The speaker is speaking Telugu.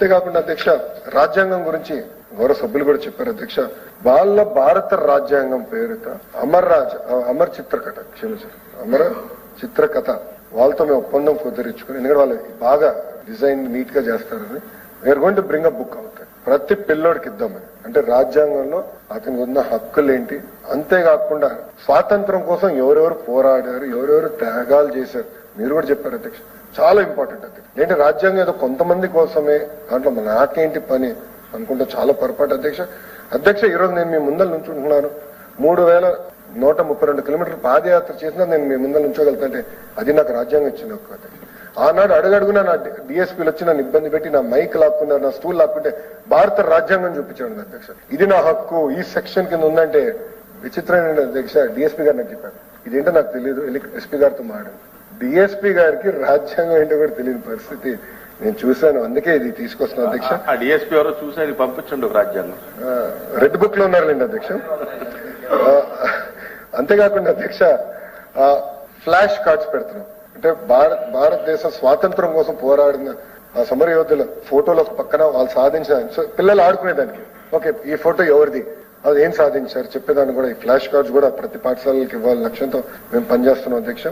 అంతేకాకుండా అధ్యక్ష రాజ్యాంగం గురించి గౌరవ సభ్యులు కూడా చెప్పారు అధ్యక్ష. వాళ్ళ భారత రాజ్యాంగం పేరుతో అమర్ చిత్రకథ క్షమించారు అమర చిత్రకథ వాళ్ళతో మేము ఒప్పందం కుదిరించుకుని, ఎందుకంటే వాళ్ళు బాగా డిజైన్ నీట్ గా చేస్తారని we're going to bring a book అవుతాయి ప్రతి పిల్లోడికి ఇద్దామని. అంటే రాజ్యాంగంలో అతనికి ఉన్న హక్కులేంటి, అంతేకాకుండా స్వాతంత్రం కోసం ఎవరెవరు పోరాడారు, ఎవరెవరు త్యాగాలు చేశారు మీరు కూడా చెప్పారు అధ్యక్ష. చాలా ఇంపార్టెంట్ అది. ఏంటి రాజ్యాంగం ఏదో కొంతమంది కోసమే, దాంట్లో నాకేంటి పని అనుకుంటే చాలా పొరపాటు అధ్యక్ష. ఈ రోజు నేను మీ ముందర నుంచుంటున్నాను. 3132 కిలోమీటర్లు పాదయాత్ర చేసినా నేను మీ ముందర నుంచోగలుగుతాంటే అది నాకు రాజ్యాంగం ఇచ్చిన హక్కు అధ్యక్ష. ఆనాడు అడుగడుగునా నా డిఎస్పీలు వచ్చి నన్ను ఇబ్బంది పెట్టి నా మైక్ లాక్కున్నారు, నా స్టూల్ లాక్కుంటే భారత రాజ్యాంగం చూపించాడు అధ్యక్ష. ఇది నా హక్కు ఈ సెక్షన్ కింద ఉందంటే విచిత్రమైన అధ్యక్ష. డిఎస్పీ గారు నాకు చెప్పారు, ఇదేంటో నాకు తెలియదు, వెళ్ళి ఎస్పీ గారితో మాట్లాడు. డిఎస్పీ గారికి రాజ్యాంగం ఏంటో కూడా తెలియని పరిస్థితి నేను చూశాను, అందుకే ఇది తీసుకొస్తున్నాను అధ్యక్ష. డిఎస్పీ ఎవరో చూసి పంపించండి రాజ్యాంగం. రెడ్ బుక్ లో ఉన్నారులేండి అధ్యక్ష. అంతేకాకుండా అధ్యక్ష ఫ్లాష్ కార్డ్స్ పెడుతున్నాం. అంటే భారతదేశ స్వాతంత్రం కోసం పోరాడిన ఆ సమర యోధుల ఫోటోలు ఒక పక్కన వాళ్ళు సాధించిన పిల్లలు ఆడుకునేదానికి, ఓకే ఈ ఫోటో ఎవరిది, అది ఏం సాధించారు చెప్పేదాన్ని కూడా ఈ ఫ్లాష్ కార్డ్స్ కూడా ప్రతి పాఠశాలలకు ఇవ్వాలి లక్ష్యంతో మేము పనిచేస్తున్నాం అధ్యక్ష.